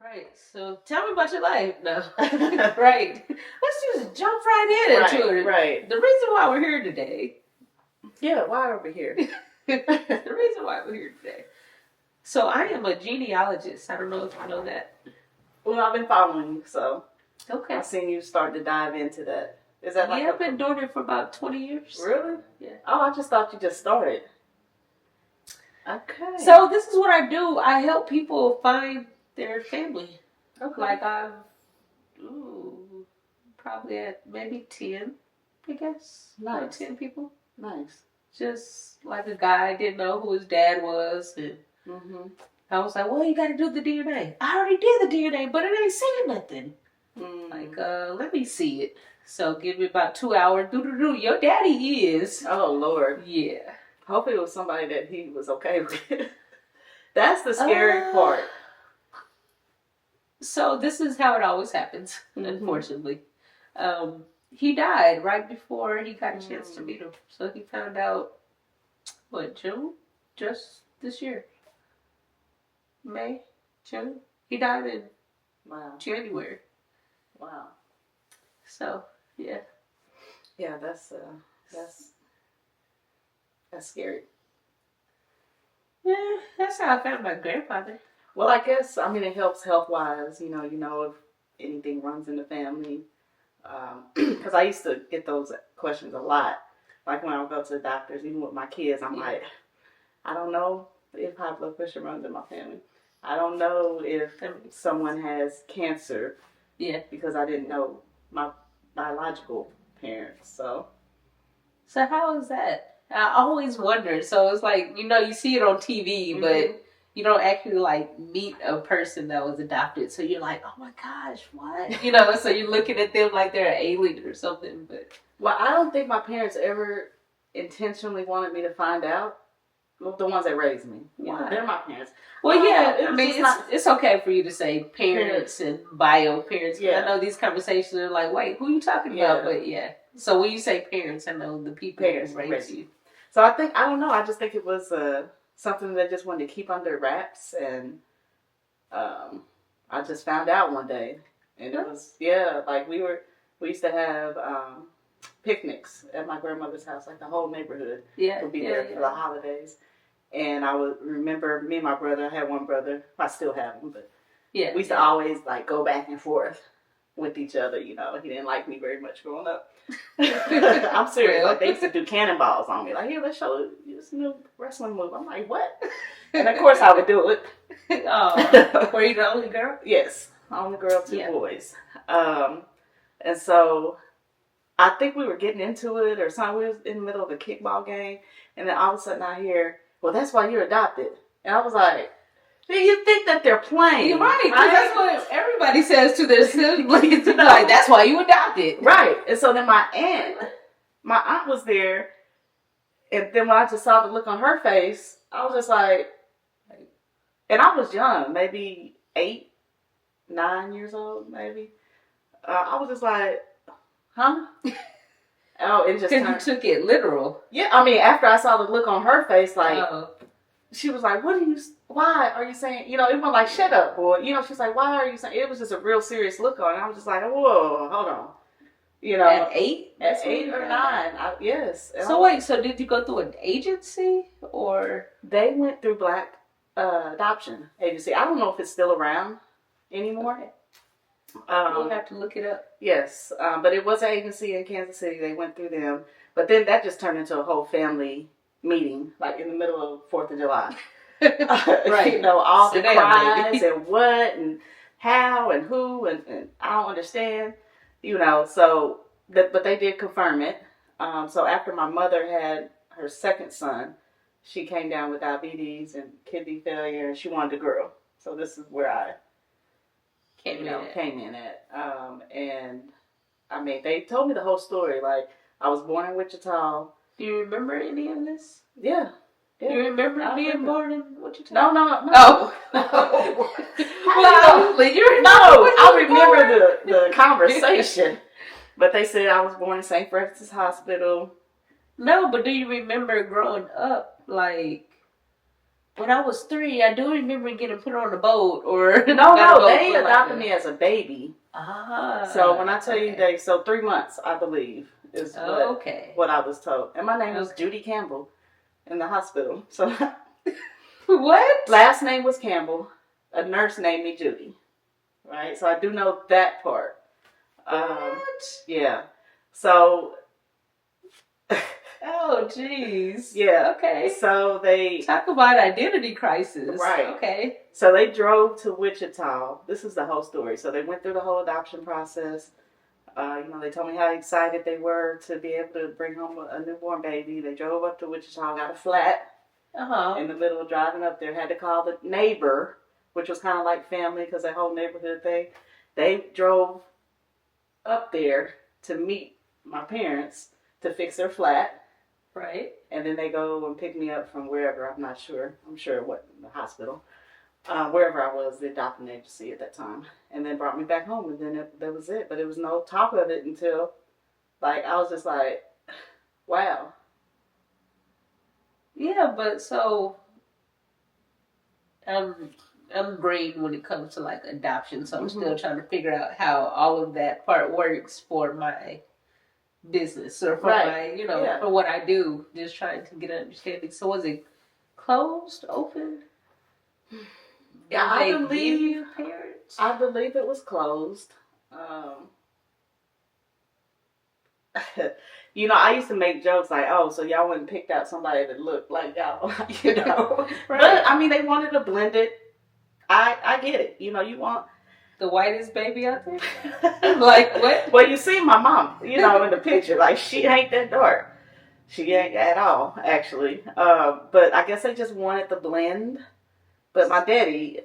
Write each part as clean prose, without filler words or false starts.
Right. So tell me about your life now. Right. Let's just jump right into it. Right. The reason why we're here today. Yeah, why are we here? The reason why we're here today. So I am a genealogist. I don't know if you know that. Well, I've been following you, so Okay. I've seen you start to dive into that. Is that like I've been doing it for about 20 years. Really? Yeah. Oh, I just thought you just started. Okay. So this is what I do. I help people find their family. Okay. Like I've probably at maybe 10, I guess. Nice. About 10 people. Nice. Just like a guy didn't know who his dad was, and I was like, "Well, you got to do the DNA." I already did the DNA, but it ain't saying nothing. Like, let me see it. So give me about 2 hours. Your daddy is. Oh Lord. Yeah. Hopefully it was somebody that he was okay with. That's the scary part. So this is how it always happens, unfortunately. He died right before he got a chance to meet him. So he found out, June? Just this year. May? June? He died in January. Wow. So, yeah. Yeah, that's scary. Yeah, that's how I found my grandfather. Well, I guess, it helps health-wise, you know if anything runs in the family. Because I used to get those questions a lot. Like when I would go to the doctors, even with my kids, I'm like, I don't know if high blood pressure runs in my family. I don't know if someone has cancer. Yeah. Because I didn't know my biological parents, So how is that? I always wonder. So it's like, you see it on TV, but you don't actually meet a person that was adopted. So you're like, oh my gosh, what? So you're looking at them like they're an alien or something. But well, I don't think my parents ever intentionally wanted me to find out. The ones that raised me. Why? They're my parents. Well, it's okay for you to say parents and bio parents. Yeah. I know these conversations are like, wait, who are you talking about? But yeah. So when you say parents, I know the people that raised you. So I don't know. I just think it was something that I just wanted to keep under wraps, and I just found out one day, and it was we used to have picnics at my grandmother's house, like the whole neighborhood would be there for the holidays. And I would remember me and my brother. I had one brother. I still have him, but we used to always go back and forth with each other. He didn't like me very much growing up. I'm serious. Like they used to do cannonballs on me. Like, here, let's show you this new wrestling move. I'm like, what? And of course I would do it. Oh, were you the only girl? Yes, only girl, 2 boys. And so I think we were getting into it or something. We was in the middle of a kickball game, and then all of a sudden I hear, well, that's why you're adopted. And I was like, do you think that they're playing? You're right. That's what everybody says to their siblings. Like, that's why you adopted. Right. And so then my aunt was there. And then when I just saw the look on her face, I was just like, and I was young, maybe 8, 9 years old, maybe. I was just like, huh? Oh, it just because you took it literal. Yeah, after I saw the look on her face, she was like, why are you saying, it wasn't like, shut up, boy. She's like, why are you saying, it was just a real serious look on it. I was just like, whoa, hold on. At 8? At 8 or 9, yes. So wait, so did you go through an agency, or? They went through Black Adoption Agency. I don't know if it's still around anymore. Okay. We'll have to look it up. Yes, but it was an agency in Kansas City. They went through them. But then that just turned into a whole family meeting, like in the middle of 4th of July. Right. All the cries and what and how and who and I don't understand. So, but they did confirm it. So after my mother had her second son, she came down with diabetes and kidney failure, and she wanted a girl. So this is where I came in at. And they told me the whole story. Like, I was born in Wichita. Do you remember any of this? Yeah. Do you remember being born in Wichita? No. Oh. Well, I remember the conversation. But they said I was born in St. Francis Hospital. No, but do you remember growing up, when I was 3, I do remember getting put on a boat or No, they adopted me as a baby. Ah. So when I tell you 3 months, I believe, is what I was told. And my name was Judy Campbell in the hospital. So what? Last name was Campbell. A nurse named me Judy. Right? So I do know that part. What? Yeah. So oh, jeez. Yeah. Okay. So they... Talk about identity crisis. Right. Okay. So they drove to Wichita. This is the whole story. So they went through the whole adoption process. They told me how excited they were to be able to bring home a newborn baby. They drove up to Wichita, got a flat in the middle of driving up there. Had to call the neighbor, which was kind of like family because that whole neighborhood thing. They drove up there to meet my parents to fix their flat. Right. And then they go and pick me up from wherever. I'm not sure. I'm sure it wasn't the hospital. Wherever I was, the adopting agency at that time. And then brought me back home. And then that was it. But there was no talk of it until, I was just like, wow. Yeah, but so, I'm green when it comes to, adoption. So I'm still trying to figure out how all of that part works for my business or for my, for what I do, just trying to get an understanding. So was it closed, open? Yeah, I believe parents? I believe it was closed. I used to make jokes like, oh, so y'all went and picked out somebody that looked like y'all, Right. But, they wanted to blend it. I get it. You want... The whitest baby out there? What? Well, you see my mom, in the picture. She ain't that dark. She ain't at all, actually. But I guess they just wanted the blend. But my daddy,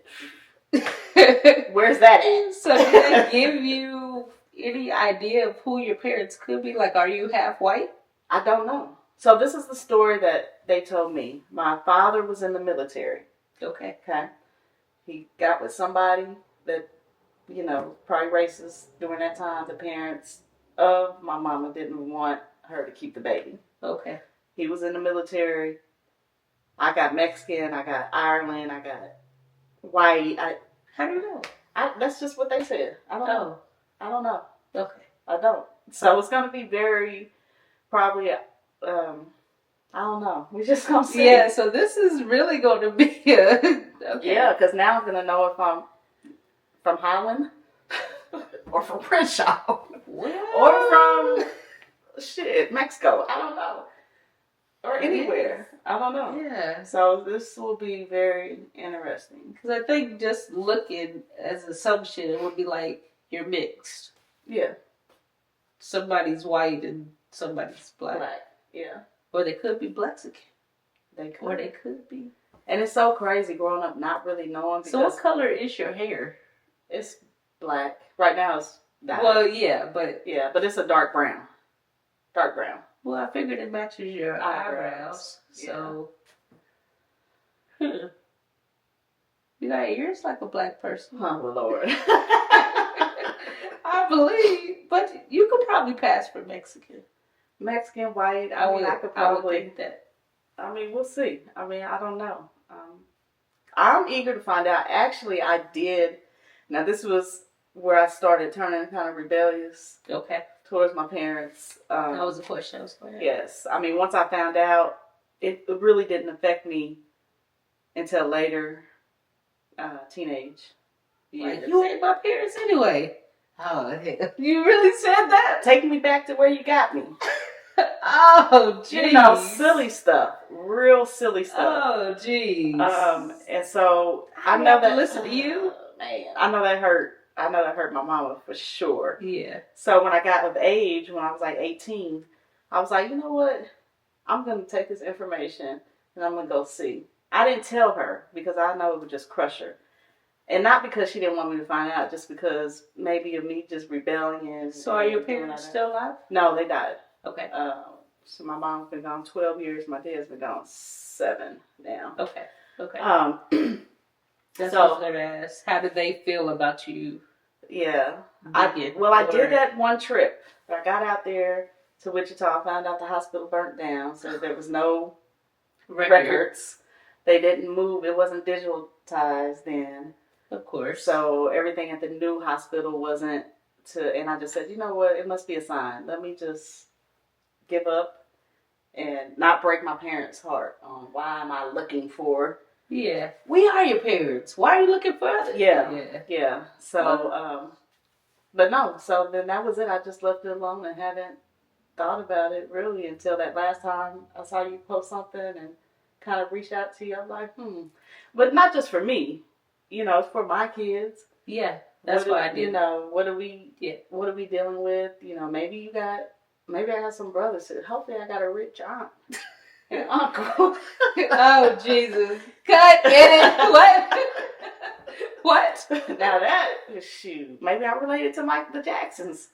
where's that at? So did they give you any idea of who your parents could be? Are you half white? I don't know. So this is the story that they told me. My father was in the military. Okay. He got with somebody that... probably racist during that time. The parents of my mama didn't want her to keep the baby. Okay. He was in the military. I got Mexican. I got Ireland. I got white. How do you know? That's just what they said. I don't know. I don't know. Okay. I don't. So it's going to be very, probably, I don't know. We're just going to see. Yeah, so this is really going to be okay. Yeah, because now I'm going to know if I'm from Highland or from Crenshaw or from Mexico. I don't know. Or anywhere. I don't know. Yeah. So this will be very interesting. Because I think just looking as assumption, it would be you're mixed. Yeah. Somebody's white and somebody's black. Yeah. Or they could be Blexican. They could. Or they could be. And it's so crazy growing up not really knowing. So what color is your hair? It's black. Right now it's dyed. Well, yeah, but... Yeah, but it's a dark brown. Dark brown. Well, I figured it matches your eyebrows. So... Yeah. You got ears like a black person. Oh, Lord. I believe. But you could probably pass for Mexican. Mexican, white. I could probably... I would think that. We'll see. I don't know. I'm eager to find out. Actually, I did... Now, this was where I started turning kind of rebellious. Okay. Towards my parents. That was the question I was going to ask. Yes. Once I found out, it really didn't affect me until later, teenage years. You ain't my parents anyway. Oh, you really said that? Take me back to where you got me. Oh, jeez. Silly stuff. Real silly stuff. Oh, jeez. And so I know that. Listen to you. Man, I know that hurt. I know that hurt my mama for sure. Yeah. So when I got of age, when I was 18, I was like, you know what? I'm going to take this information and I'm going to go see. I didn't tell her because I know it would just crush her. And not because she didn't want me to find out, just because maybe of me just rebelling. So are your parents still alive? No, they died. Okay. So my mom's been gone 12 years. My dad's been gone 7 now. Okay. That's so, what I was going to ask. How did they feel about you? Yeah. I did that one trip. I got out there to Wichita, found out the hospital burnt down, so there was no records. they didn't move. It wasn't digitalized then. Of course. So everything at the new hospital wasn't and I just said, you know what? It must be a sign. Let me just give up and not break my parents' heart on why am I looking for. Yeah. We are your parents. Why are you looking for others? Yeah. So, but no. So then that was it. I just left it alone and haven't thought about it really until that last time I saw you post something and kind of reached out to you. I'm like, But not just for me. It's for my kids. Yeah. That's why I did. What are we dealing with? Maybe I got some brothers. Hopefully I got a rich aunt and uncle. Oh, Jesus. Cut it. What? What? Now that is shoot. Maybe I'm related to the Jacksons.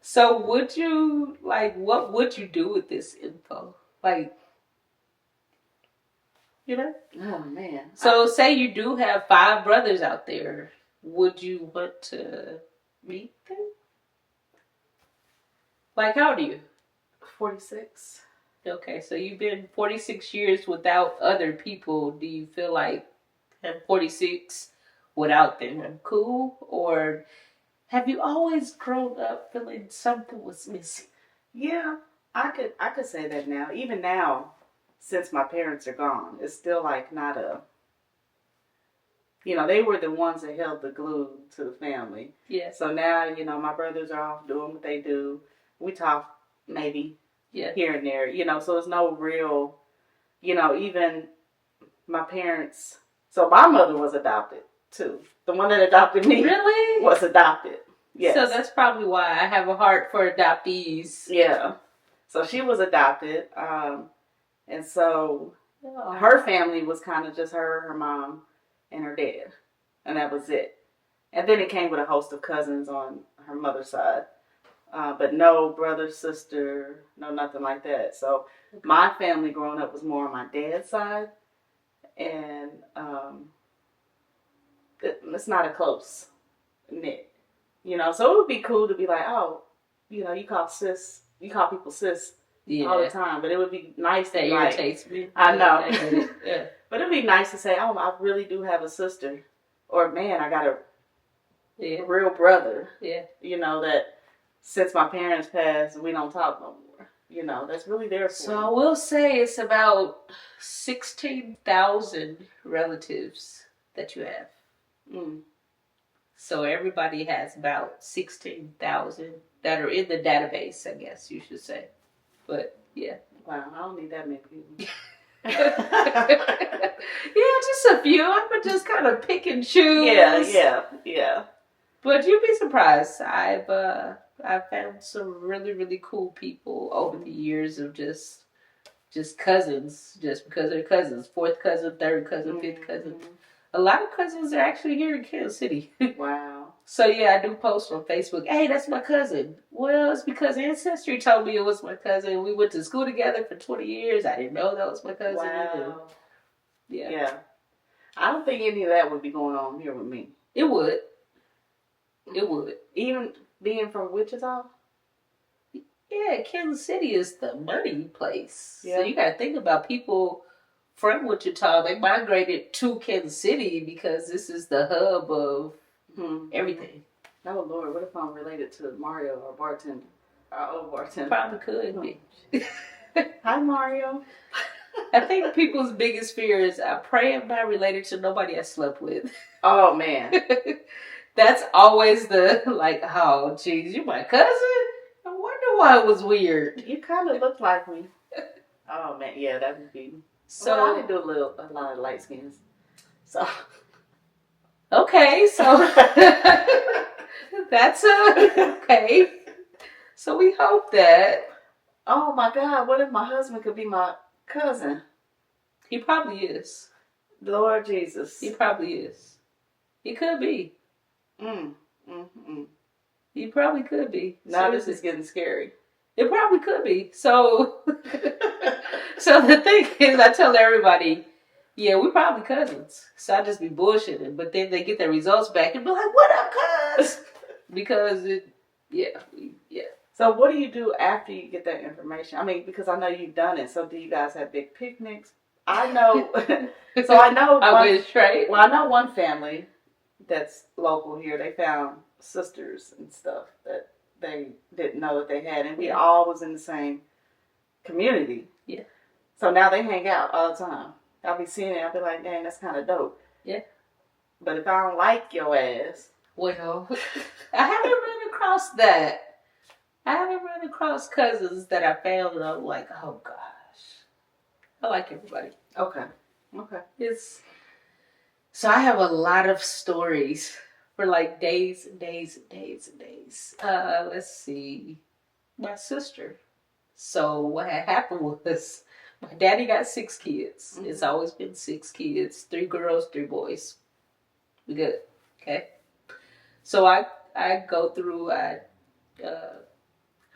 So would you, what would you do with this info? Oh, man. So say you do have 5 brothers out there. Would you want to meet them? How old are you? 46. Okay, so you've been 46 years without other people. Do you feel like I'm 46 without them, I'm cool? Or have you always grown up feeling something was missing? Yeah, I could say that now. Even now, since my parents are gone, it's still not a... they were the ones that held the glue to the family. Yeah. So now, my brothers are off doing what they do. We talk maybe here and there, so it's no real, even my parents. So my mother was adopted too. The one that adopted me was adopted. Yes. So that's probably why I have a heart for adoptees. Yeah. So she was adopted. And so her family was kind of just her mom, and her dad. And that was it. And then it came with a host of cousins on her mother's side. But no brother, sister, no nothing like that. So my family growing up was more on my dad's side. And it's not a close knit. So it would be cool to be like, oh, you call people sis all the time. But it would be nice that irritates me. I know. Yeah. But it'd be nice to say, oh, I really do have a sister. Or, man, I got a real brother. Yeah. That since my parents passed, we don't talk no more. That's really there for So I will say it's about 16,000 relatives that you have. Mm. So everybody has about 16,000 that are in the database, I guess you should say. But, yeah. Wow, I don't need that many people. Yeah, just a few. I'm just kind of pick and choose. Yeah. But you'd be surprised. I've found some really, really cool people over the years of just cousins, just because they're cousins. 4th cousin, 3rd cousin, 5th cousin. A lot of cousins are actually here in Kansas City. Wow. So yeah, I do post on Facebook, hey, that's my cousin. Well, it's because Ancestry told me it was my cousin. We went to school together for 20 years. I didn't know that was my cousin. Wow. Yeah. I don't think any of that would be going on here with me. It would. Even being from Wichita? Yeah, Kansas City is the money place. Yeah. So you got to think about people from Wichita. They migrated to Kansas City because this is the hub of everything. Oh, Lord, what if I'm related to Mario, our bartender? Our old bartender. Probably could be. Hi, Mario. I think people's biggest fear is, I pray I'm not related to nobody I slept with. Oh, man. That's always the, oh, geez, you my cousin? I wonder why it was weird. You kind of look like me. Oh, man, yeah, that would be... So I did do a lot of light skins. So... Okay, so that's okay. So we hope that... Oh, my God, what if my husband could be my cousin? He probably is. Lord Jesus. He probably is. He could be. He probably could be. Now this is getting scary. It probably could be. So, so the thing is, I tell everybody, yeah, we're probably cousins. So I just be bullshitting. But then they get their results back and be like, what up, cuz? Because, So what do you do after you get that information? I mean, because I know you've done it. So do you guys have big picnics? I know. So I know. I wish, right? Well, I know one family that's local here. They found sisters and stuff that they didn't know that they had, and we all was in the same community. Yeah. So now they hang out all the time. I'll be seeing it. I'll be like, dang, that's kind of dope. Yeah. But if I don't like your ass, well, I haven't run across that. I haven't run across cousins that I found and I'm like, oh gosh. I like everybody. Okay. So I have a lot of stories for like days and days and days and days. Let's see. My sister. So what had happened was my daddy got 6 kids. Mm-hmm. It's always been 6 kids, 3 girls, 3 boys. We good. Okay. So I go through, I'm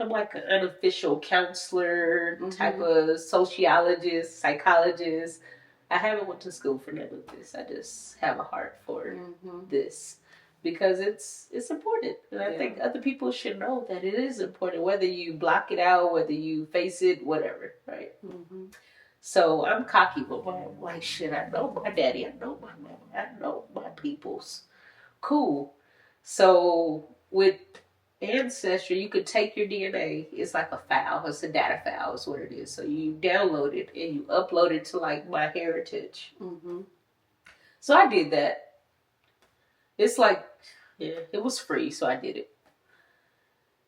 like an unofficial counselor, type of sociologist, psychologist. I haven't went to school for none of this. I just have a heart for this because it's important. And I think other people should know that it is important, whether you block it out, whether you face it, whatever, right? Mm-hmm. So I'm cocky, but I'm like, shit, I know my daddy, I know my mama, I know my peoples. Cool. So with Ancestry, you could take your DNA. It's like a file. It's a data file is what it is. So you download it and you upload it to like MyHeritage. Mm-hmm. So I did that. It's like, it was free, so I did it.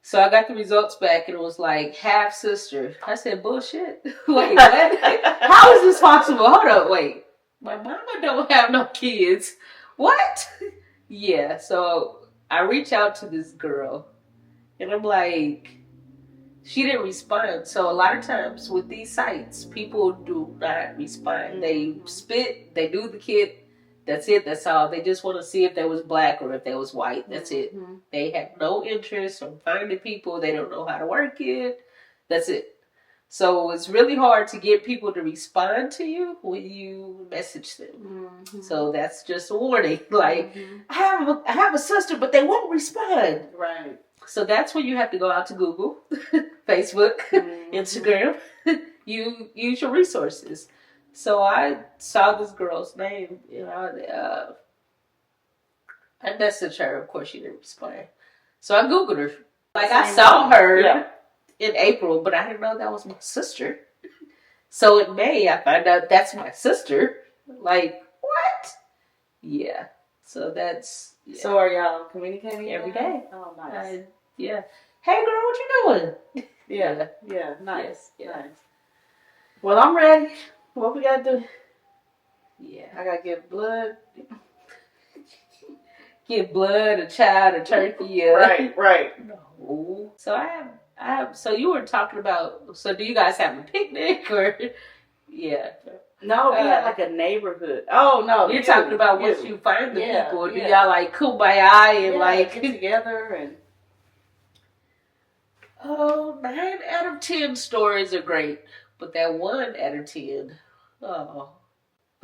So I got the results back and it was like half sister. I said, bullshit. Wait, what? How is this possible? Hold up, wait. My mama don't have no kids. What? Yeah, so I reach out to this girl. And I'm like, she didn't respond. So a lot of times with these sites, people do not respond. They spit, they do the kid. That's it. That's all. They just want to see if they was black or if they was white. That's it. They have no interest in finding people. They don't know how to work it. That's it. So it's really hard to get people to respond to you when you message them. So that's just a warning. Like, I have a sister, but they won't respond. Right. So that's when you have to go out to Google, Facebook, Instagram. You use your resources. So I saw this girl's name. I messaged her. Of course, she didn't respond. So I Googled her. Like, I saw her in April, but I didn't know that was my sister. So in May, I found out that's my sister. Like, what? Yeah. So that's... Yeah. So are y'all communicating every day? Oh, nice. Yeah. Hey, girl, what you doing? Yeah. Nice. Nice. Well, I'm ready. What we gotta do? Yeah. I gotta give blood. Give blood, a child, a turkey. Right. No. So I have. So you were talking about. So do you guys have a picnic or? Yeah. No, we had like a neighborhood. Oh no, you're talking about once you find the people. Do y'all like kumbaya and like get together and? Oh, 9 out of 10 stories are great, but that 1 out of 10, but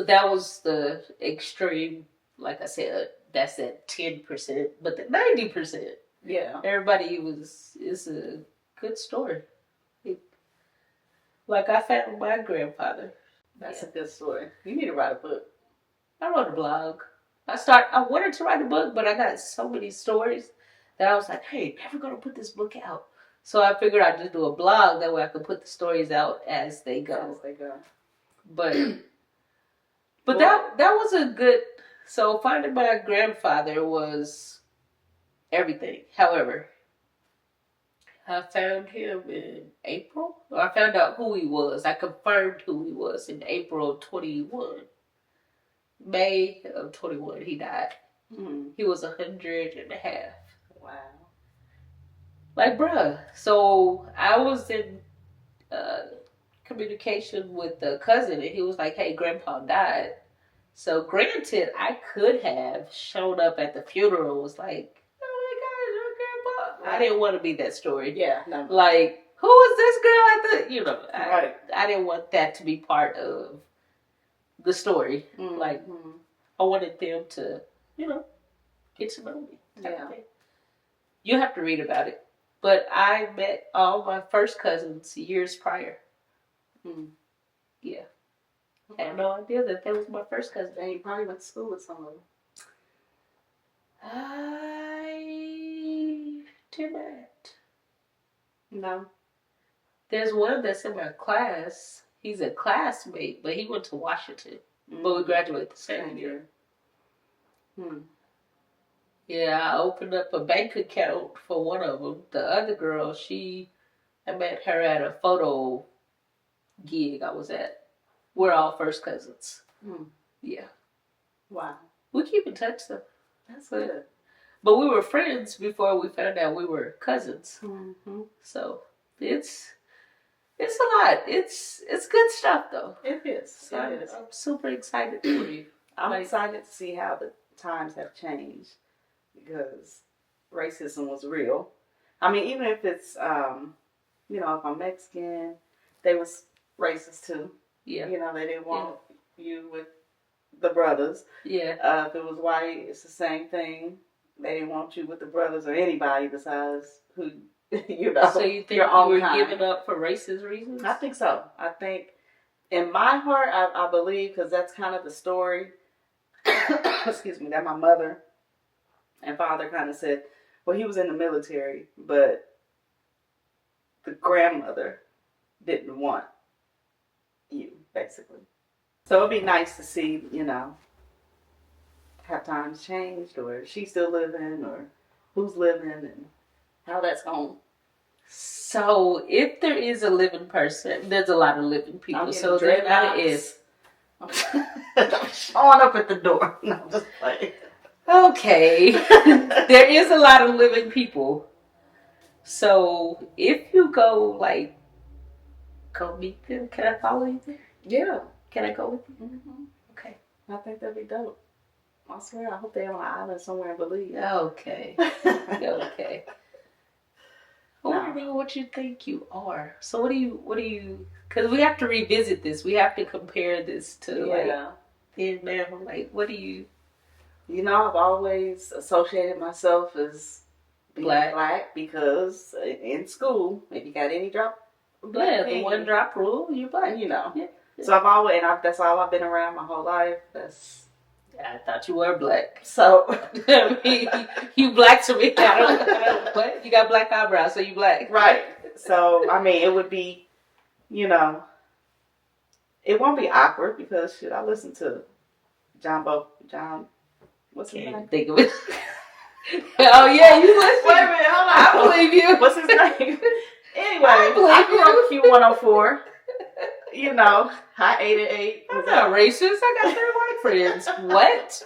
that was the extreme. Like I said, that's at 10%, but the 90%, everybody is a good story. Like I found my grandfather. That's a good story. You need to write a book. I wrote a blog. I wanted to write a book, but I got so many stories that I was like, hey, never gonna put this book out. So I figured I'd just do a blog, that way I could put the stories out as they go. But that was a good... So finding my grandfather was everything. However, I found him in April. Or I found out who he was. I confirmed who he was in April 21. May of 21, he died. He was 100 and a half. Wow. Like, bruh. So I was in communication with the cousin, and he was like, hey, Grandpa died. So granted, I could have shown up at the funeral, was like, oh my gosh, your grandpa. I didn't want to be that story. Yeah, no. Like, who was this girl at the, I didn't want that to be part of the story. Like, I wanted them to, get to know me. You have to read about it. But I met all my first cousins years prior. Mm. Yeah. I had no idea that was my first cousin. And you probably went to school with some of them. I did not. No. There's one that's in my class. He's a classmate, but he went to Washington. But we graduated the same year. Yeah, I opened up a bank account for one of them. The other girl, I met her at a photo gig I was at. We're all first cousins. Yeah. Wow. We keep in touch though. That's good. But we were friends before we found out we were cousins. Mm-hmm. So it's a lot. It's good stuff though. It is. So I'm super excited for you. I'm excited to see how the times have changed because racism was real. I mean, even if it's, if I'm Mexican, they was racist too. Yeah. They didn't want you with the brothers. Yeah. If it was white, it's the same thing. They didn't want you with the brothers or anybody besides who, So you think you were giving up for racist reasons? I think so. I think in my heart, I believe, because that's kind of the story, excuse me, that my mother and father kind of said, well, he was in the military, but the grandmother didn't want you, basically. So it'd be nice to see, have times changed, or she's still living, or who's living, and how that's going. So if there is a living person, there's a lot of living people. So there's not if. Showing up at the door. No, just playing. Okay. There is a lot of living people. So if you go meet them, can I follow you there? Yeah. Can I go with you? Mm-hmm. Okay. I think that'd be dope. I swear, I hope they're on an island somewhere in Belize. Okay. Okay. I want to know what you think you are. So what do you, because we have to revisit this. We have to compare this to then now. What do you? I've always associated myself as being black because in school, if you got any drop, the one drop rule, you're black. Yeah. So I've always, that's all I've been around my whole life. I thought you were black. So you black to me. I don't. What? You got black eyebrows, so you black, right? So it would be, it won't be awkward because I listen to John. What's his name? Think of it. Oh yeah, you listen. Wait a minute, hold on. I believe you. What's his name? Anyway, I grew up Q104. High 88. I'm not racist. I got 3 white friends. What?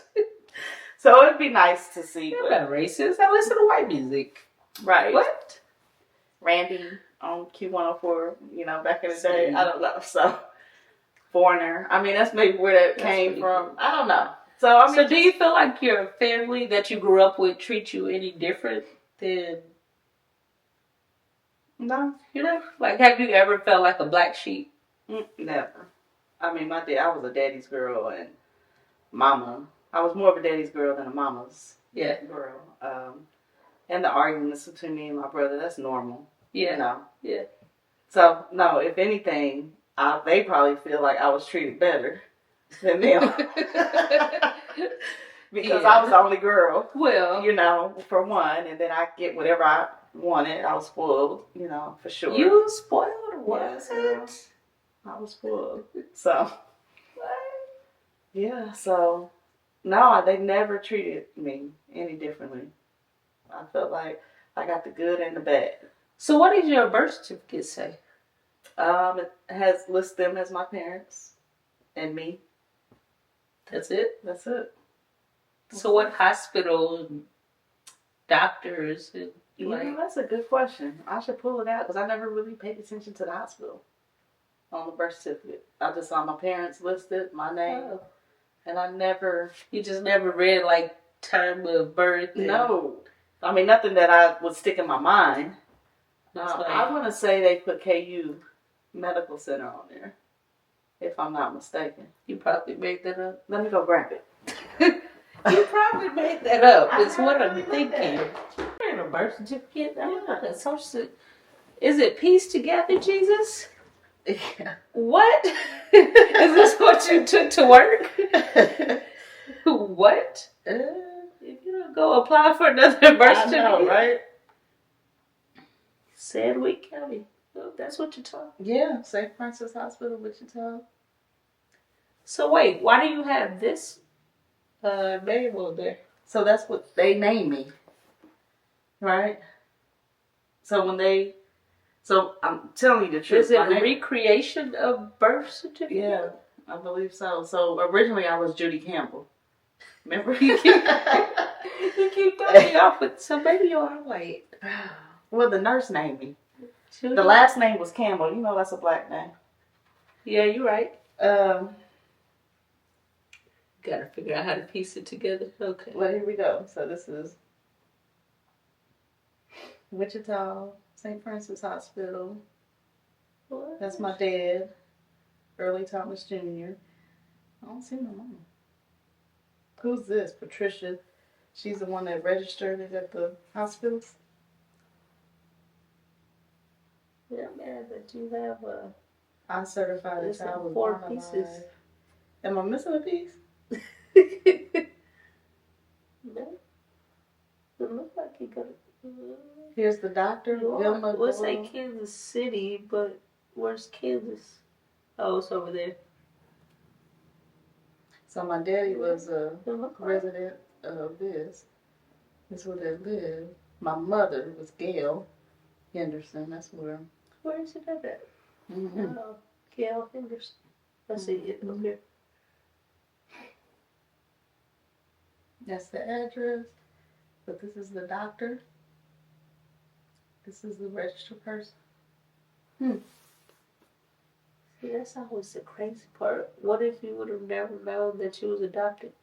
So it'd be nice to see. I'm not racist. I listen to white music. Right. What? Randy on Q104, back in the day. I don't know. So, Foreigner. That's maybe where that came from. Cool. I don't know. So, do you feel like your family that you grew up with treat you any different than... No. Have you ever felt like a black sheep? Never. My dad, I was a daddy's girl and mama. I was more of a daddy's girl than a mama's girl. And the arguments between me and my brother, that's normal. Yeah. Yeah. So, no, if anything, they probably feel like I was treated better than them. Because I was the only girl. Well. For one. And then I get whatever I wanted. I was spoiled, for sure. You spoiled? Was it? I was spoiled. So. Yeah, so. No, they never treated me any differently. I felt like I got the good and the bad. So what did your birth certificate say? It has lists them as my parents and me. That's it? That's it. So what hospital, doctors? That's a good question. I should pull it out because I never really paid attention to the hospital on the birth certificate. I just saw my parents listed, my name, and I never... You just never read, time of birth? No. Nothing that I would stick in my mind. I want to say they put KU Medical Center on there, if I'm not mistaken. You probably made that up. Let me go grab it. You probably made that up. It's what I'm thinking. ain't a birth certificate. A social certificate. Is it pieced together, Jesus? Yeah. What? Is this what you took to work? What? If you don't go apply for another birth certificate. I know, right? Sedgwick County. Oh, that's what you're talking. Yeah, St. Francis Hospital, Wichita. So wait, why do you have this name on there? So that's what they named me, right? So I'm telling you the truth. Is it a recreation of birth certificate? Yeah, I believe so. So originally I was Judy Campbell. Remember? You keep throwing me off with, so maybe you are white. Well, the nurse named me. Judy? The last name was Campbell. You know that's a black name. Yeah, you're right. Gotta figure out how to piece it together. Okay. Well, here we go. So this is Wichita, St. Francis Hospital. What? That's my dad, Early Thomas Jr. I don't see my mama. Who's this? Patricia. She's the one that registered it at the hospitals. Yeah, man, that you have I certified a child with 4 pieces. Am I missing a piece? No. It looks like you got. Here's the doctor. Vilma. Let's say Kansas City, but where's Kansas? Oh, it's over there. So my daddy was a resident of this. This is where they lived. My mother was Gail Henderson. That's where. Where is it at? Mm-hmm. Gail Henderson. Let's see it up here. That's the address. But this is the doctor. This is the registered person. See, that's always the crazy part. What if you would have never known that you was adopted?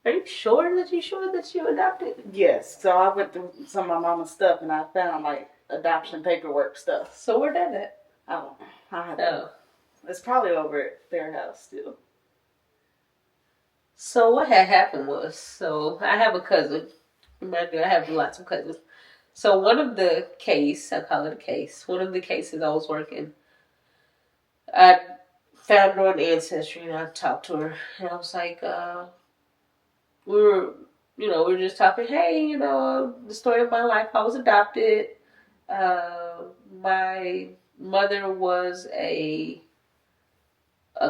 Are you sure that you adopted? Yes. So I went through some of my mama's stuff and I found like adoption paperwork stuff. So where that at? I don't know. It's probably over at their house still. So what had happened was, so I have a cousin. I have lots of cousins. So one of the case, I call it a case, one of the cases I was working, I found her on Ancestry and I talked to her. And I was like, we were just talking, hey, the story of my life, I was adopted. My mother was a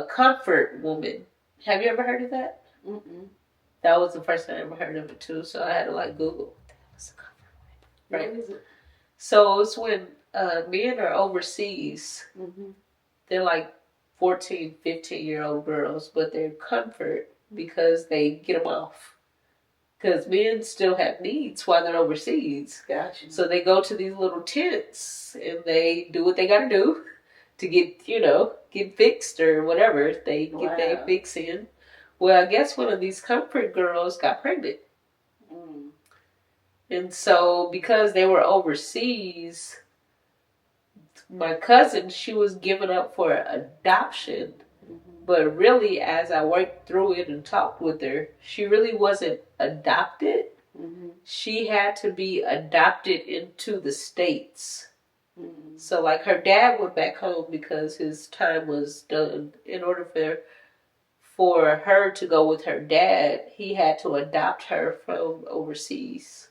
comfort woman. Have you ever heard of that? Mm-mm. That was the first time I ever heard of it too, so I had to Google. What's a comfort woman? Right. What is it? So it's when men are overseas. Mm-hmm. They're 14, 15-year-old girls, but they're comfort because they get them off. Because men still have needs while they're overseas. Gotcha. So they go to these little tents and they do what they got to do to get fixed or whatever. They get their fix in. Well, I guess one of these comfort girls got pregnant. Mm. And so because they were overseas, my cousin, she was given up for adoption. Mm-hmm. But really, as I worked through it and talked with her, she really wasn't adopted. Mm-hmm. She had to be adopted into the States. Mm-hmm. So her dad went back home because his time was done. In order for her to go with her dad, he had to adopt her from overseas.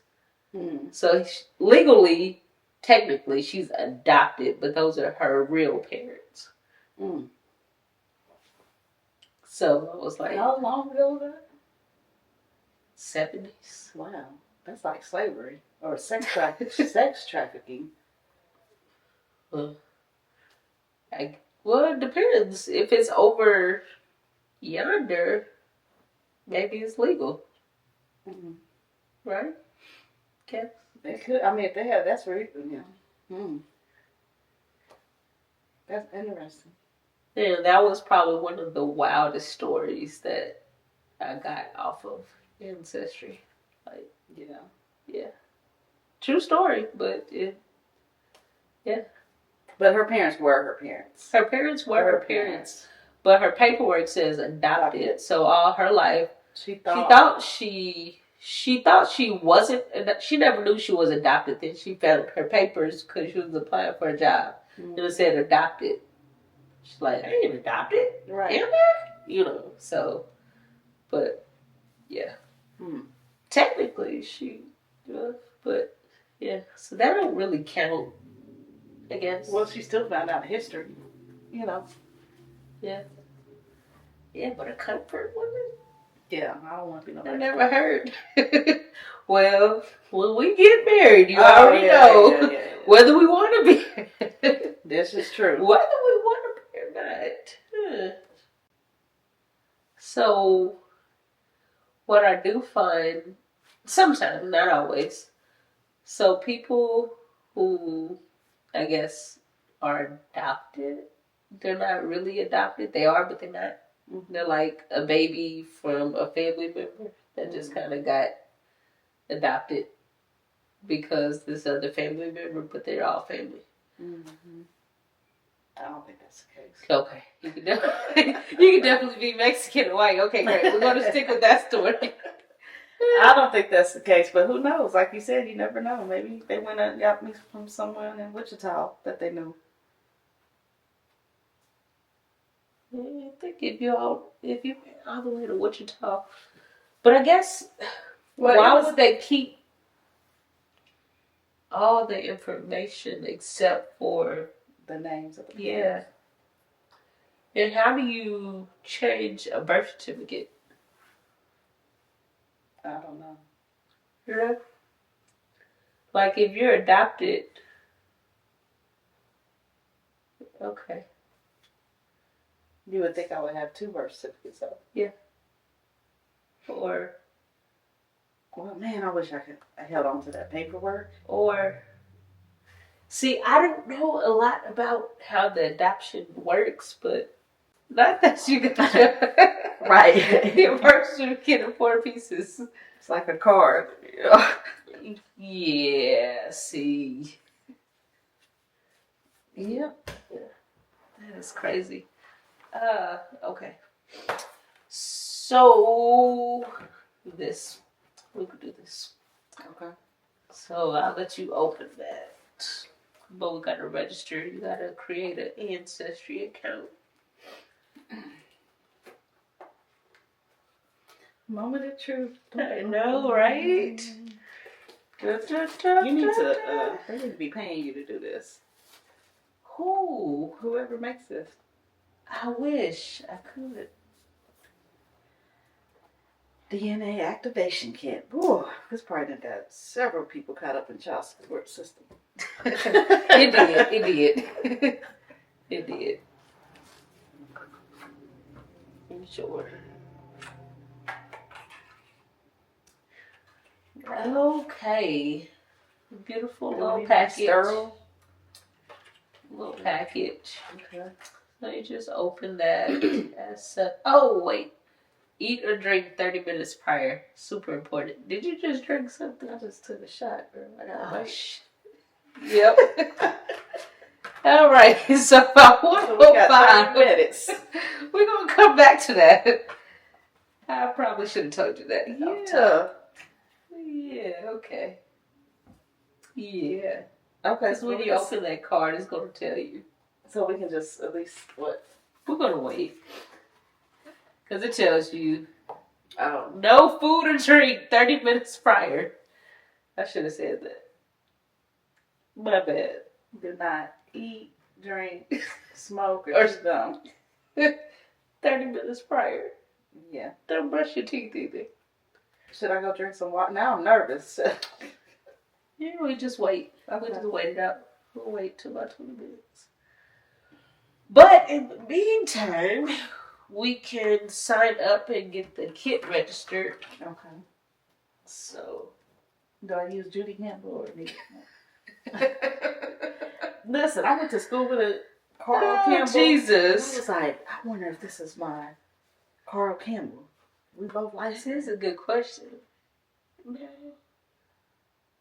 Mm. So legally, technically, she's adopted, but those are her real parents. Mm. So I was like, how long ago was that? 70s. Wow, that's like slavery or sex trafficking. Well, it depends. If it's over yonder, maybe it's legal. Mm-hmm. Right? Okay. They could. I mean, if they have, that's very, That's interesting. Yeah, that was probably one of the wildest stories that I got off of Ancestry. Yeah. True story, but yeah. But her parents were her parents. Her parents were her parents. But her paperwork says adopted. So all her life, she thought she she thought she wasn't. She never knew she was adopted. Then she found her papers because she was applying for a job, and it said adopted. She's like, I ain't adopted, Right. am I? You know. So, but yeah, technically she, but yeah. So that don't really count, I guess. Well, she still found out history. You know. Yeah. Yeah, but a comfort woman. Yeah, I don't want to be no. I never heard. Well, when we get married, you already know whether we want to be. This is true. Whether we want to be or not. So, what I do find, sometimes, not always, so people who, I guess, are adopted, they're not really adopted. They are, but they're not. They're like a baby from a family member that just kind of got adopted because this other family member, but they're all family. I don't think that's the case. Okay. You can definitely be Mexican and white. Okay, great. We're going to stick with that story. I don't think that's the case, but who knows? Like you said, you never know. Maybe they went and got me from someone in Wichita that they knew. I think if you all the way to Wichita, but I guess why would they keep all the information except for the names of the people? Yeah. And how do you change a birth certificate? I don't know. You know? Like if you're adopted, okay. You would think I would have 2 birth certificates, though. Yeah. Or, well, man, I wish I held on to that paperwork. Or, see, I don't know a lot about how the adoption works, but not that you got right. Your birth certificate in 4 pieces. It's like a card. Yeah, see. Yep. Yeah. That is crazy. Okay. So, we could do this. Okay. So I'll let you open that. But we gotta register. You gotta create an Ancestry account. Moment of truth. I know, right? You need to, they need to be paying you to do this. Who? Whoever makes this. I wish I could. DNA activation kit. Ooh, this probably done got several people caught up in child support system. It did. It did. I'm sure. Okay. Beautiful little package. Sterile? Little package. Okay. So you just open that. Oh, wait. Eat or drink 30 minutes prior. Super important. Did you just drink something? I just took a shot, girl. I got Oh, shit. Yep. All right. So about 1:05. minutes. We're going to come back to that. I probably should have told you that. Yeah. Yeah, okay. Yeah. Okay, Because when you open that card, it's going to tell you. So we can just at least, what? We're going to wait. Because it tells you Oh. no food or drink 30 minutes prior. I should have said that. My bad. Do not eat, drink, smoke, or chew gum. 30 minutes prior. Yeah. Don't brush your teeth either. Should I go drink some water? Now I'm nervous. Yeah, we just wait. Okay. We'll just wait it out. We'll wait till about 20 minutes. But in the meantime, we can sign up and get the kit registered. Okay. So, do I use Judy Campbell or Anita Moore? Listen, I went to school with a Carl Campbell. Jesus. I was like, I wonder if this is my Carl Campbell. We both licensed. This is a good question.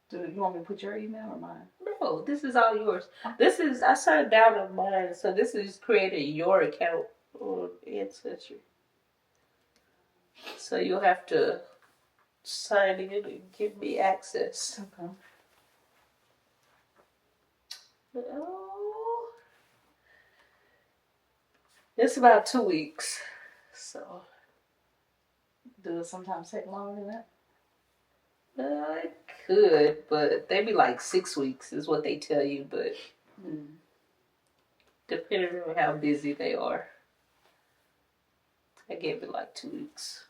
Do you want me to put your email or mine? No, this is all yours. I signed down on mine, so this is creating your account on Ancestry. So you'll have to sign in and give me access. Okay. Oh, it's about 2 weeks. So. Do it sometimes take longer than that? It could, but they be like 6 weeks is what they tell you, but depending on how busy they are. I gave it like 2 weeks.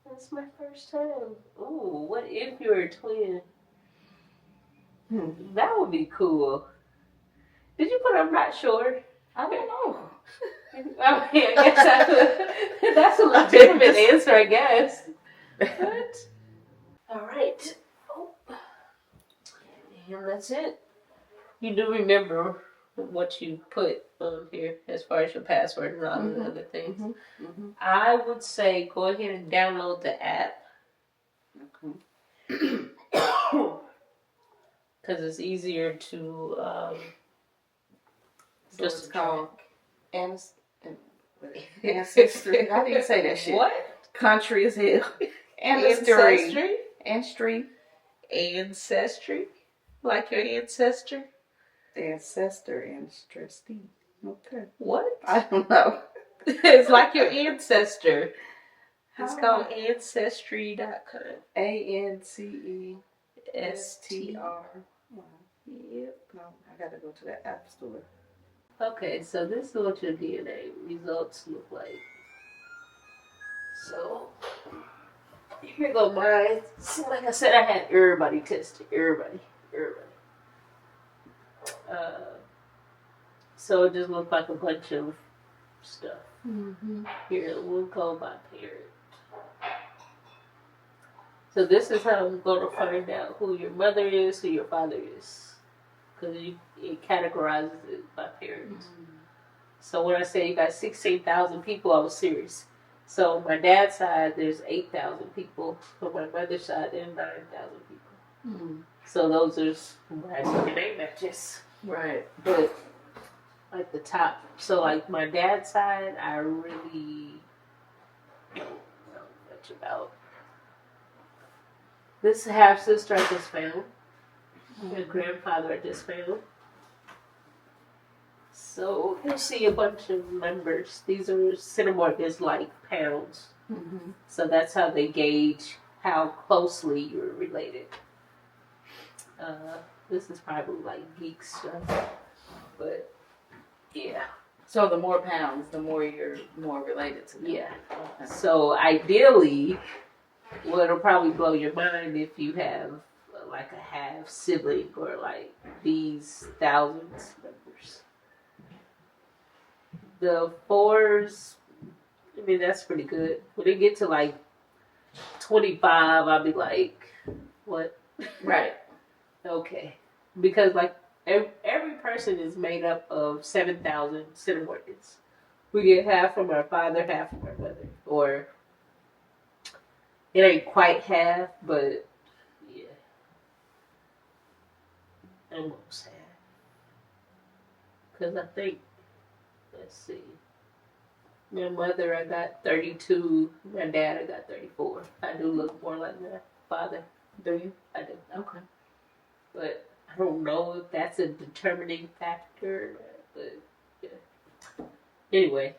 That's my first time. Ooh, what if you're a twin? That would be cool. Did you put I'm not sure? I don't know. I mean, I guess that's a legitimate answer, I guess. What? Alright. Oh. And that's it. You do remember what you put on here as far as your password and all the other things. I would say go ahead and download the app. Okay. Because it's easier to So just it's called Ancestry. How do you say that shit? What? Country as hell. Ancestry? Ancestry. Ancestry? Like your ancestor? Ancestry. Okay. What? I don't know. It's like your ancestor. It's called Ancestry.com. ANCESTR. Yep. No, I gotta go to the app store. Okay, so this is what your DNA results look like. So, here go mine. So like I said, I had everybody tested. Everybody. So it just looked like a bunch of stuff. Here, we'll go by parent. So this is how I'm going to find out who your mother is, who your father is. Because it categorizes it by parents. So when I say you got 16,000 people, I was serious. So on my dad's side, there's 8,000 people. On my mother's side, there's 9,000 people. So those are my DNA matches. Right. But like the top, so like my dad's side, I really don't know much about. This half sister I just found. Your grandfather I just found. So you see a bunch of numbers. These are centimorgans like pounds. So that's how they gauge how closely you're related. This is probably like geek stuff, but yeah. So the more pounds, the more you're more related to them. Yeah. Okay. So ideally, well, it'll probably blow your mind if you have like a half sibling or like these thousands numbers. The fours, I mean, that's pretty good. When they get to like 25, I'll be like, what? Right. Okay. Because like every person is made up of 7,000 centimorgans. We get half from our father, half from our mother. Or it ain't quite half, but yeah. Almost half. Because I think, let's see. My mother, I got 32. My dad, I got 34. I do look more like my father. Do you? I do. Okay. But I don't know if that's a determining factor. But yeah. Anyway,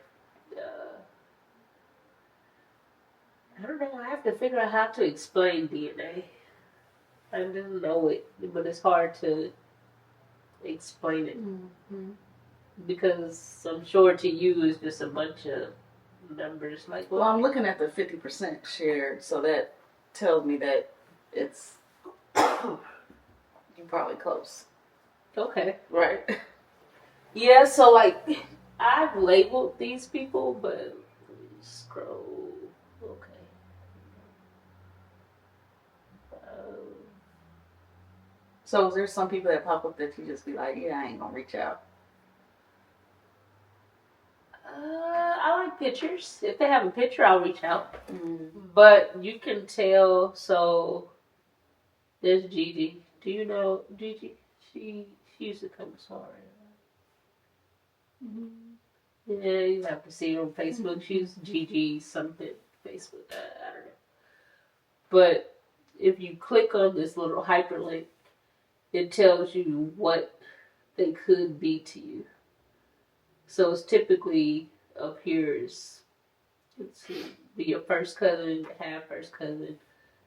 I don't know. I have to figure out how to explain DNA. I just know it, but it's hard to explain it. Because I'm sure to you it's just a bunch of numbers. Like, Well, I'm looking at the 50% shared, so that tells me that it's you're probably close. Okay. Right. Yeah, so like I've labeled these people, but let me scroll. Okay. So is there some people that pop up that you just be like, yeah, I ain't gonna reach out? I like pictures. If they have a picture, I'll reach out. But you can tell. So there's Gigi. Do you know Gigi? She used to come to Sorry. Yeah, you have to see her on Facebook. She's Gigi something Facebook. I don't know. But if you click on this little hyperlink, it tells you what they could be to you. So it's typically up here is, let's see, be your first cousin, half first cousin.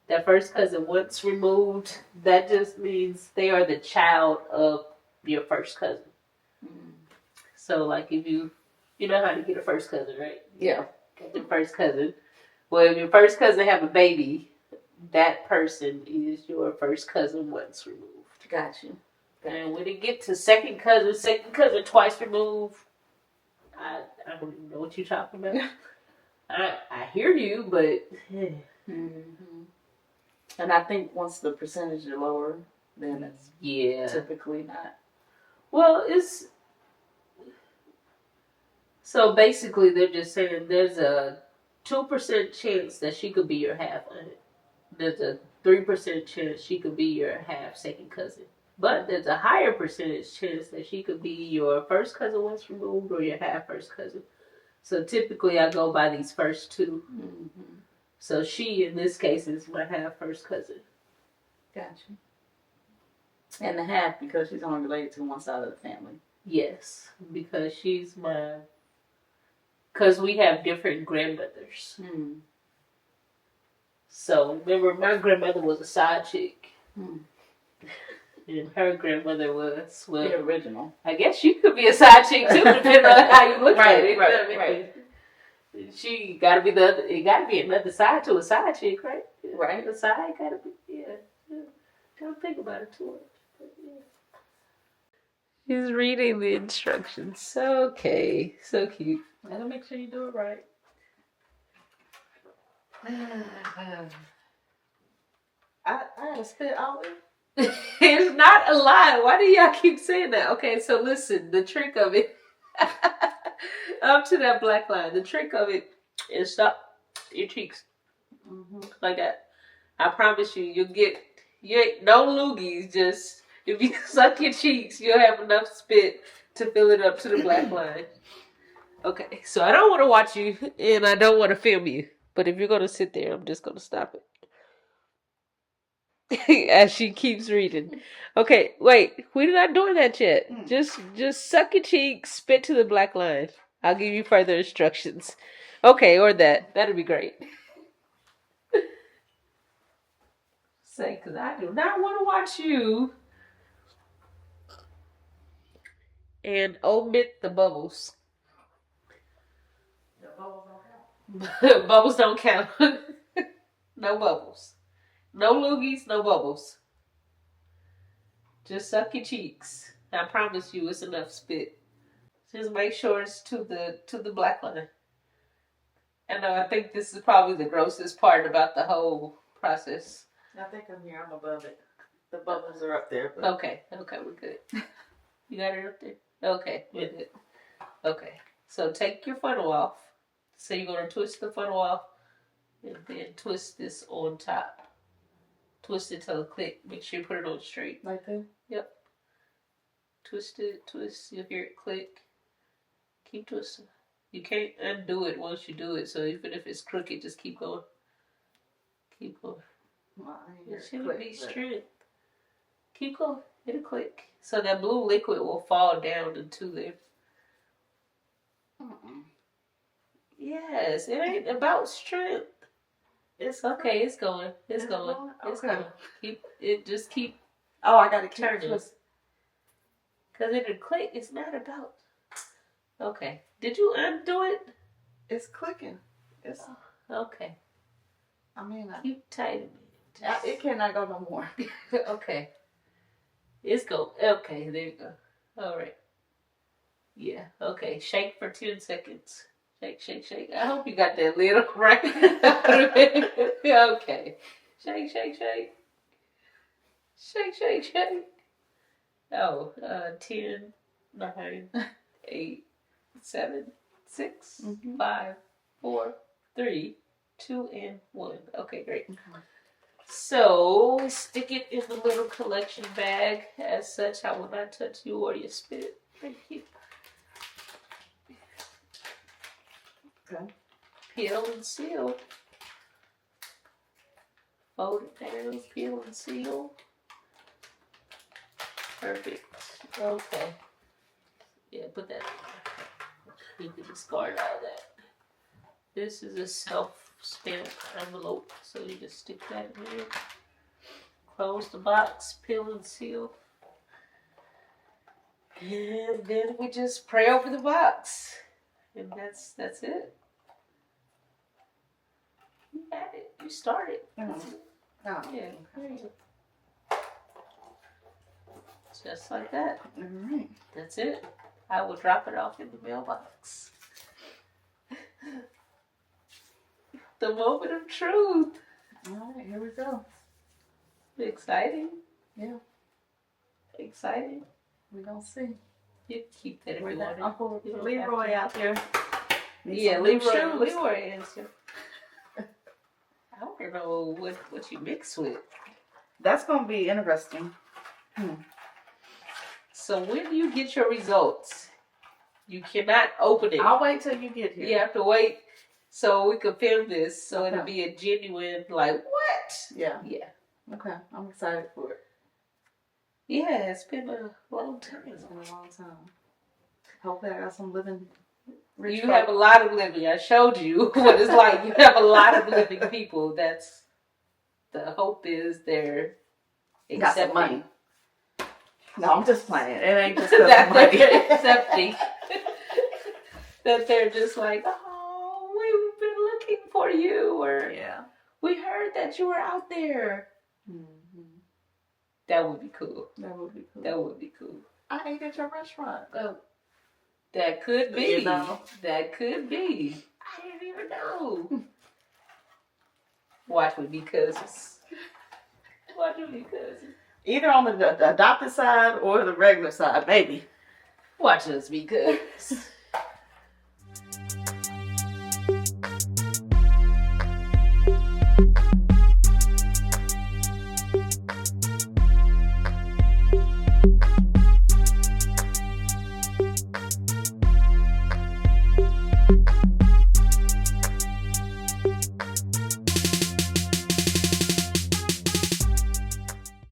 That first cousin once removed, that just means they are the child of your first cousin. Mm. So like if you know how to get a first cousin, right? Yeah. Get your first cousin. Well, if your first cousin have a baby, that person is your first cousin once removed. Got you. And when it get to second cousin twice removed, I don't even know what you're talking about. I hear you, but Mm-hmm. And I think once the percentage is lower, then it's typically not. Well, it's so basically they're just saying there's a 2% chance that she could be your half aunt. There's a 3% chance she could be your half second cousin. But there's a higher percentage chance that she could be your first cousin once removed or your half first cousin. So typically I go by these first two. Mm-hmm. So she, in this case, is my half first cousin. Gotcha. And the half because she's only related to one side of the family. Yes, because she's my... Because we have different grandmothers. Mm. So remember, my grandmother was a side chick. Mm. And her grandmother was, well, the original. I guess she could be a side chick too, depending on how you look at it. Right. She gotta be it gotta be another side to a side chick, right? Right. The side gotta be, yeah. Don't think about it too much. But yeah. He's reading the instructions. Okay. So cute. Gotta make sure you do it right. I gotta spit out. It's not a lie. Why do y'all keep saying that? Okay, so listen, the trick of it, up to that black line, the trick of it is stop your cheeks. Mm-hmm. Like that. I promise you, no loogies, just, if you suck your cheeks, you'll have enough spit to fill it up to the black line. Okay, so I don't want to watch you, and I don't want to film you, but if you're going to sit there, I'm just going to stop it. As she keeps reading. Okay, wait. We're not doing that yet. Just suck your cheeks, spit to the black line. I'll give you further instructions. Okay, or that. That'd be great. Say, because I do not want to watch you. And omit the bubbles. The bubbles don't count. Bubbles don't count. No bubbles. No loogies, no bubbles. Just suck your cheeks. I promise you it's enough spit. Just make sure it's to the black line. And I think this is probably the grossest part about the whole process. I think I'm here. I'm above it. The bubbles are up there. But... Okay, we're good. You got it up there? Okay, we're good. Okay, so take your funnel off. So you're going to twist the funnel off and then twist this on top. Twist it till it click. Make sure you put it on straight. Like that? Yep. Twist it, twist. You'll hear it click. Keep twisting. You can't undo it once you do it, so even if it's crooked, just keep going. Keep going. Well, It shouldn't be straight. Keep going. It'll click. So that blue liquid will fall down into there. Yes, it ain't about strength. It's okay. It's going. It's going. It's going. Keep. Oh, I gotta keep turning. Because it'll click. It's not about. Okay. Did you undo it? It's clicking. It's okay. I mean, keep tightening. It cannot go no more. Okay. It's go. Okay, there you go. All right. Yeah. Okay. Shake for 10 seconds. Shake, shake, shake. I hope you got that lid right. Okay. Shake, shake, shake. Shake, shake, shake. Oh, 10, 9, 8, 7, 6, 5, 4, 3, 2, and 1. Okay, great. So, stick it in the little collection bag. As such, I will not touch you or your spit. Thank you. Okay. Peel and seal. Fold it down, peel and seal. Perfect. Okay. Yeah, put that in. You can discard all that. This is a self-stamped envelope, so you just stick that in there. Close the box, peel and seal. And then we just pray over the box. And that's it. You had it. You started. Oh, Yeah. Just like that. all right. That's it. I will drop it off in the mailbox. The moment of truth. All right, here we go. Exciting. Yeah. Exciting. We're going to see. You keep that if Where's you that want Uncle You don't Leroy have out there? Yeah, Need some new shoes. Leroy answer. I don't know what you mix with. That's going to be interesting. So when you get your results, you cannot open it. I'll wait till you get here. You have to wait so we can film this, so Okay. it'll be a genuine, like, what? Yeah. Yeah. Okay. I'm excited for it. Yeah, it's been a long time. It's been a long time. Hopefully I got some living rich You folk. have a lot of living. I showed you what it's like. You have a lot of living people. That's the hope is they're got some accepting. money. No, I'm just playing. It ain't just That because money. they're accepting. That they're just like, oh, we've been looking for you, or Yeah. we heard that you were out there. Mm-hmm. That would be cool. That would be cool. That would be cool. I ate at your restaurant. That could be. You know. That could be. I didn't even know. Watch with me cousins. Watch with me cousins. Either on the adopted side or the regular side, maybe. Watch us be cousins.